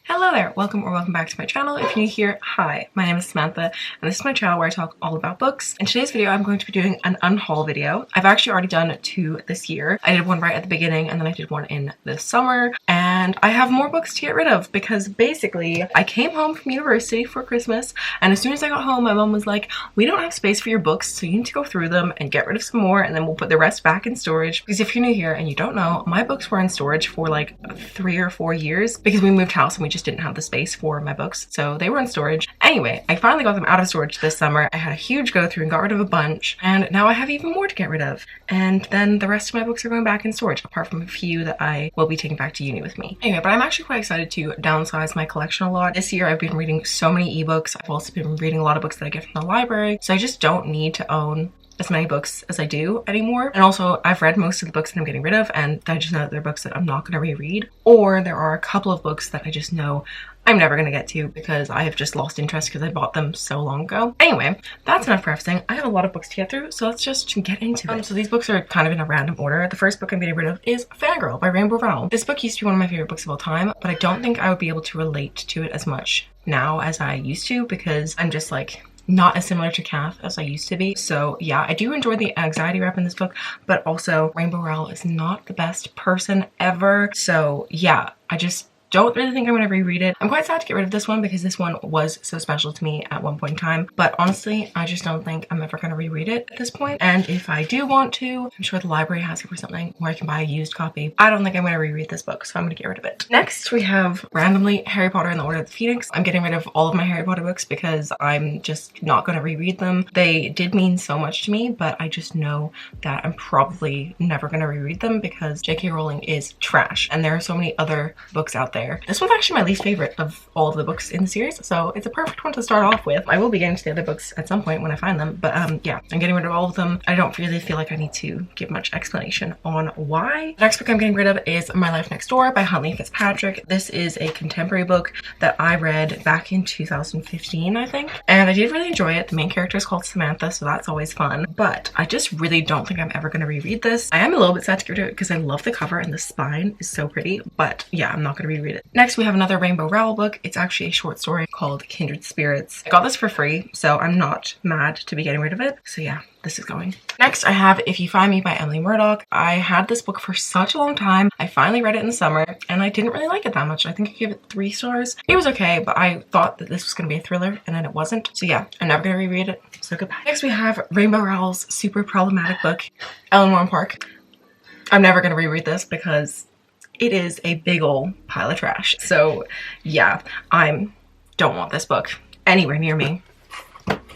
Hello there, welcome or welcome back to my channel. If you're new here, hi, my name is Samantha and this is my channel where I talk all about books. In today's video, I'm going to be doing an unhaul video. I've actually already done two this year. I did one right at the beginning and then I did one in the summer, and I have more books to get rid of because basically I came home from university for Christmas, and as soon as I got home, my mom was like, we don't have space for your books, so you need to go through them and get rid of some more, and then we'll put the rest back in storage. Because if you're new here and you don't know, my books were in storage for like 3 or 4 years because we moved house and we just didn't have the space for my books, so they were in storage. Anyway, I finally got them out of storage this summer. I had a huge go through and got rid of a bunch, and now I have even more to get rid of. And then the rest of my books are going back in storage, apart from a few that I will be taking back to uni with me. Anyway, but I'm actually quite excited to downsize my collection a lot. This year I've been reading so many ebooks. I've also been reading a lot of books that I get from the library, so I just don't need to own as many books as I do anymore. And also I've read most of the books that I'm getting rid of, and I just know that they're books that I'm not going to reread, or there are a couple of books that I just know I'm never going to get to because I have just lost interest because I bought them so long ago. Anyway, that's enough prefacing. I have a lot of books to get through, so let's just get into it. So these books are kind of in a random order. The first book I'm getting rid of is Fangirl by Rainbow Rowell. This book used to be one of my favorite books of all time, but I don't think I would be able to relate to it as much now as I used to because I'm just like not as similar to Kath as I used to be. So yeah, I do enjoy the anxiety rep in this book, but also Rainbow Rowell is not the best person ever. So yeah, I just don't really think I'm going to reread it. I'm quite sad to get rid of this one because this one was so special to me at one point in time, but honestly, I just don't think I'm ever going to reread it at this point. And if I do want to, I'm sure the library has it for something where I can buy a used copy. I don't think I'm going to reread this book, so I'm going to get rid of it. Next, we have randomly Harry Potter and the Order of the Phoenix. I'm getting rid of all of my Harry Potter books because I'm just not going to reread them. They did mean so much to me, but I just know that I'm probably never going to reread them because J.K. Rowling is trash, and there are so many other books out there. This one's actually my least favorite of all of the books in the series, so it's a perfect one to start off with. I will be getting to the other books at some point when I find them, but yeah, I'm getting rid of all of them. I don't really feel like I need to give much explanation on why. The next book I'm getting rid of is My Life Next Door by Huntley Fitzpatrick. This is a contemporary book that I read back in 2015, I think, and I did really enjoy it. The main character is called Samantha, so that's always fun, but I just really don't think I'm ever going to reread this. I am a little bit sad to get rid of it because I love the cover and the spine is so pretty, but yeah, I'm not going to reread it. Next, we have another Rainbow Rowell book. It's actually a short story called Kindred Spirits. I got this for free, so I'm not mad to be getting rid of it. So yeah, this is going. Next, I have If You Find Me by Emily Murdoch. I had this book for such a long time. I finally read it in the summer, and I didn't really like it that much. I think I gave it 3 stars. It was okay, but I thought that this was going to be a thriller, and then it wasn't. So yeah, I'm never going to reread it, so goodbye. Next, we have Rainbow Rowell's super problematic book, Ellen Warren Park. I'm never going to reread this because it is a big ol' pile of trash. So yeah, I don't want this book anywhere near me.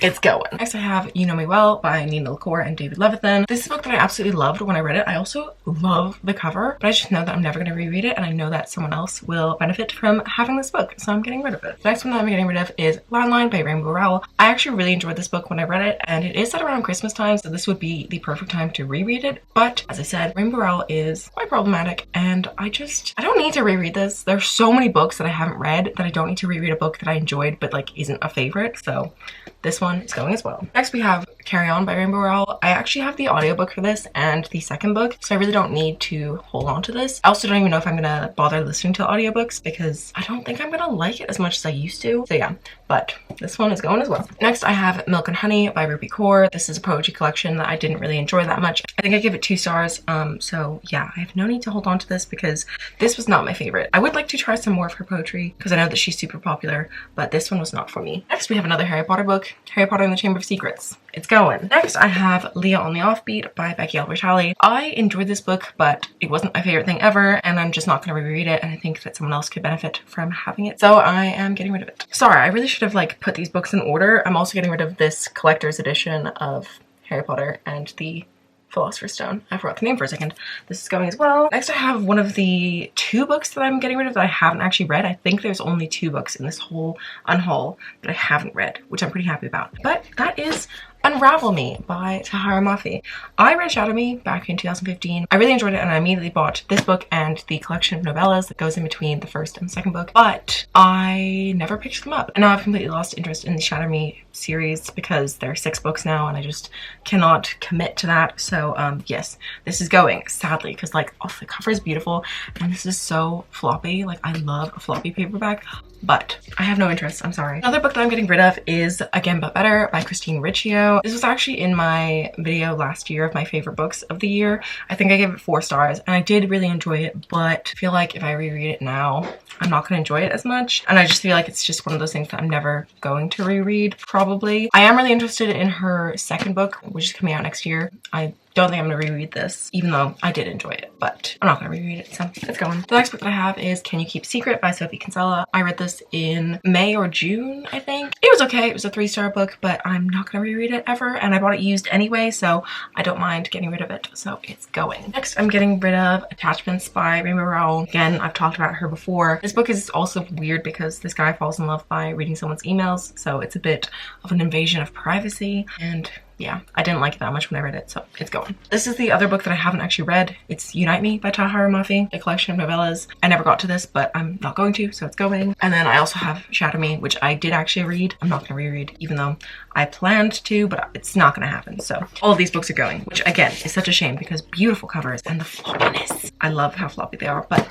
It's going. Next, I have You Know Me Well by Nina LaCour and David Levithan. This is a book that I absolutely loved when I read it. I also love the cover, but I just know that I'm never going to reread it, and I know that someone else will benefit from having this book, so I'm getting rid of it. The next one that I'm getting rid of is Landline by Rainbow Rowell. I actually really enjoyed this book when I read it, and it is set around Christmas time, so this would be the perfect time to reread it. But as I said, Rainbow Rowell is quite problematic, and I don't need to reread this. There's so many books that I haven't read that I don't need to reread a book that I enjoyed but like isn't a favorite, so this one is going as well. Next, we have Carry On by Rainbow Rowell. I actually have the audiobook for this and the second book, so I really don't need to hold on to this. I also don't even know if I'm gonna bother listening to audiobooks because I don't think I'm gonna like it as much as I used to. So yeah, but this one is going as well. Next, I have Milk and Honey by Ruby Kaur. This is a poetry collection that I didn't really enjoy that much. I think I give it 2 stars. So yeah, I have no need to hold on to this because this was not my favorite. I would like to try some more of her poetry because I know that she's super popular, but this one was not for me. Next, we have another Harry Potter book, Harry Potter and the Chamber of Secrets. It's going. Next, I have Leah on the Offbeat by Becky Albertalli. I enjoyed this book, but it wasn't my favorite thing ever, and I'm just not going to reread it, and I think that someone else could benefit from having it, so I am getting rid of it. Sorry, I really should have like put these books in order. I'm also getting rid of this collector's edition of Harry Potter and the Philosopher's Stone. I forgot the name for a second. This is going as well. Next, I have one of the 2 books that I'm getting rid of that I haven't actually read. I think there's only 2 books in this whole unhaul that I haven't read, which I'm pretty happy about. But that is Unravel Me by Tahara Mafi. I read Shadow Me back in 2015. I really enjoyed it and I immediately bought this book and the collection of novellas that goes in between the first and second book, but I never picked them up. And now I've completely lost interest in the Shadow Me series because there are 6 books now and I just cannot commit to that. So yes, this is going, sadly, because like, oh, the cover is beautiful and this is so floppy. Like, I love a floppy paperback, but I have no interest. I'm sorry. Another book that I'm getting rid of is Again But Better by Christine Riccio. This was actually in my video last year of my favorite books of the year. I think I gave it 4 stars and I did really enjoy it, but I feel like if I reread it now, I'm not going to enjoy it as much. And I just feel like it's just one of those things that I'm never going to reread, probably. I am really interested in her second book, which is coming out next year. I don't think I'm gonna reread this, even though I did enjoy it, but I'm not gonna reread it, so it's going. The next book that I have is Can You Keep Secret by Sophie Kinsella. I read this in May or June, I think. It was okay. It was a 3-star book, but I'm not gonna reread it ever, and I bought it used anyway, so I don't mind getting rid of it, so it's going. Next, I'm getting rid of Attachments by Rainbow Rowell. Again, I've talked about her before. This book is also weird because this guy falls in love by reading someone's emails, so it's a bit of an invasion of privacy, and yeah, I didn't like it that much when I read it, so it's going. This is the other book that I haven't actually read. It's Unite Me by Tahara Mafi, a collection of novellas. I never got to this, but I'm not going to, so it's going. And then I also have Shadow Me, which I did actually read. I'm not going to reread, even though I planned to, but it's not going to happen. So all of these books are going, which again is such a shame because beautiful covers and the floppiness. I love how floppy they are, but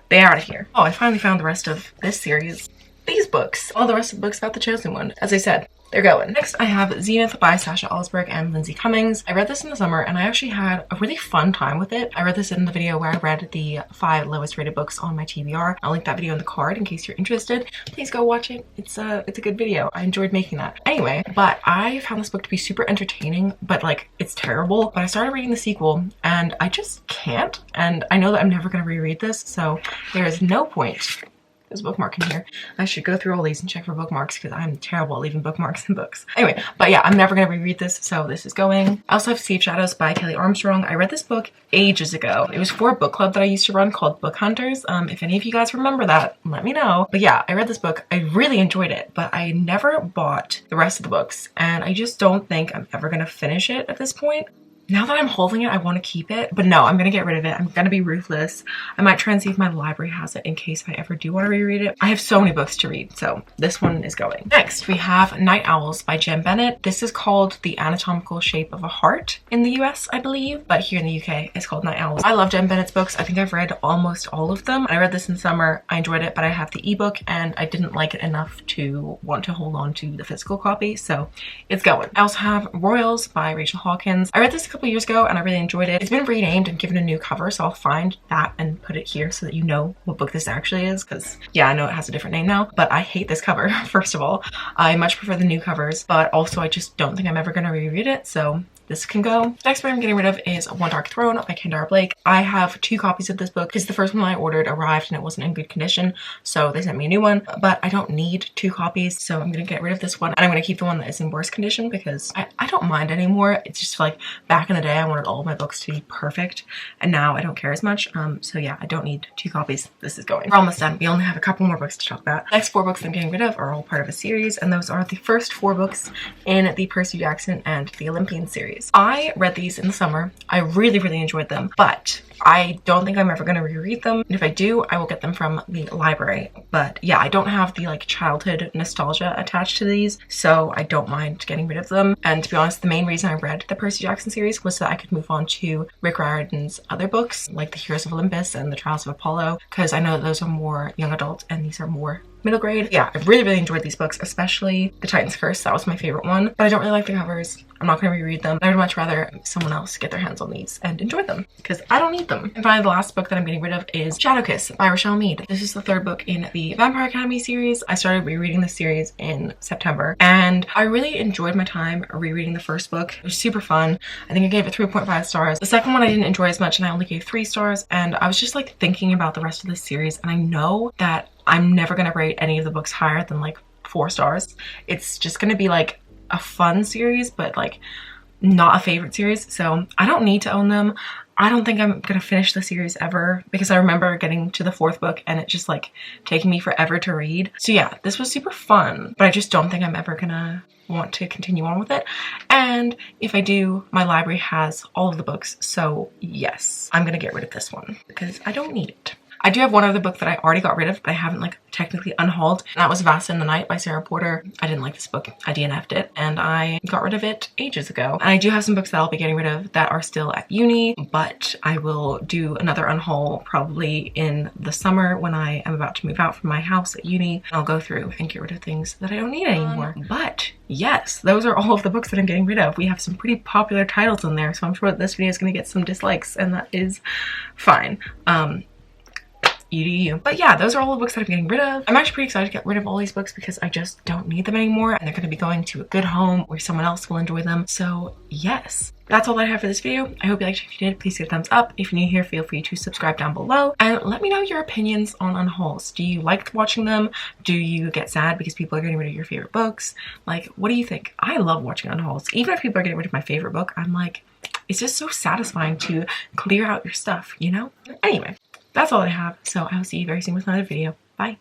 they are out of here. Oh, I finally found the rest of this series. These books. All the rest of the books about the Chosen One. As I said, they're going. Next, I have Zenith by Sasha Alsberg and Lindsay Cummings. I read this in the summer and I actually had a really fun time with it. I read this in the video where I read the 5 lowest rated books on my TBR. I'll link that video in the card in case you're interested. Please go watch it. It's a good video. I enjoyed making that. Anyway, but I found this book to be super entertaining, but like, it's terrible. But I started reading the sequel and I just can't. And I know that I'm never going to reread this, so there is no point. There's a bookmark in here. I should go through all these and check for bookmarks because I'm terrible at leaving bookmarks in books. Anyway, but yeah, I'm never going to reread this, so this is going. I also have Sea of Shadows by Kelly Armstrong. I read this book ages ago. It was for a book club that I used to run called Book Hunters. If any of you guys remember that, let me know. But yeah, I read this book. I really enjoyed it, but I never bought the rest of the books, and I just don't think I'm ever going to finish it at this point. Now that I'm holding it, I want to keep it, but no, I'm going to get rid of it. I'm going to be ruthless. I might try and see if my library has it in case I ever do want to reread it. I have so many books to read, so this one is going. Next, we have Night Owls by Jen Bennett. This is called The Anatomical Shape of a Heart in the US, I believe, but here in the UK, it's called Night Owls. I love Jen Bennett's books. I think I've read almost all of them. I read this in summer. I enjoyed it, but I have the ebook and I didn't like it enough to want to hold on to the physical copy, so it's going. I also have Royals by Rachel Hawkins. I read this a couple years ago and I really enjoyed it. It's been renamed and given a new cover, so I'll find that and put it here so that you know what book this actually is, because yeah, I know it has a different name now, but I hate this cover. First of all, I much prefer the new covers, but also I just don't think I'm ever going to reread it, so this can go. Next book I'm getting rid of is One Dark Throne by Kendara Blake. I have 2 copies of this book because the first one I ordered arrived and it wasn't in good condition, so they sent me a new one, but I don't need 2 copies, so I'm gonna get rid of this one and I'm gonna keep the one that is in worse condition because I don't mind anymore. It's just like back in the day I wanted all of my books to be perfect and now I don't care as much, so yeah, I don't need 2 copies. This is going. We're almost done. We only have a couple more books to talk about. The next 4 books I'm getting rid of are all part of a series, and those are the first 4 books in the Percy Jackson and the Olympian series. I read these in the summer. I really enjoyed them, but I don't think I'm ever going to reread them. And if I do, I will get them from the library. But yeah, I don't have the like childhood nostalgia attached to these, so I don't mind getting rid of them. And to be honest, the main reason I read the Percy Jackson series was so that I could move on to Rick Riordan's other books, like The Heroes of Olympus and The Trials of Apollo, because I know that those are more young adult and these are more middle grade. Yeah, I really enjoyed these books, especially The Titan's Curse. That was my favorite one, but I don't really like the covers. I'm not going to reread them. I would much rather someone else get their hands on these and enjoy them because I don't need them. And finally, the last book that I'm getting rid of is Shadow Kiss by Rochelle Mead. This is the 3rd book in the Vampire Academy series. I started rereading the series in September and I really enjoyed my time rereading the first book. It was super fun. I think I gave it 3.5 stars. The second one I didn't enjoy as much and I only gave 3 stars, and I was just like thinking about the rest of this series and I know that I'm never going to rate any of the books higher than like 4 stars. It's just going to be like a fun series, but like not a favorite series, so I don't need to own them. I don't think I'm gonna finish the series ever because I remember getting to the 4th book and it just like taking me forever to read. So yeah, this was super fun, but I just don't think I'm ever gonna want to continue on with it. And if I do, my library has all of the books, so yes, I'm gonna get rid of this one because I don't need it. I do have one other book that I already got rid of, but I haven't like technically unhauled. And that was Vast in the Night by Sarah Porter. I didn't like this book. I DNF'd it and I got rid of it ages ago. And I do have some books that I'll be getting rid of that are still at uni, but I will do another unhaul probably in the summer when I am about to move out from my house at uni. I'll go through and get rid of things that I don't need anymore. But yes, those are all of the books that I'm getting rid of. We have some pretty popular titles in there, so I'm sure that this video is going to get some dislikes, and that is fine. You do you. But yeah, those are all the books that I'm getting rid of. I'm actually pretty excited to get rid of all these books because I just don't need them anymore, and they're going to be going to a good home where someone else will enjoy them. So yes, that's all that I have for this video. I hope you liked it. If you did, please give a thumbs up. If you're new here, feel free to subscribe down below and let me know your opinions on unhauls. Do you like watching them? Do you get sad because people are getting rid of your favorite books? Like, what do you think? I love watching unhauls. Even if people are getting rid of my favorite book, I'm like, it's just so satisfying to clear out your stuff, you know? Anyway, that's all I have, so I will see you very soon with another video. Bye!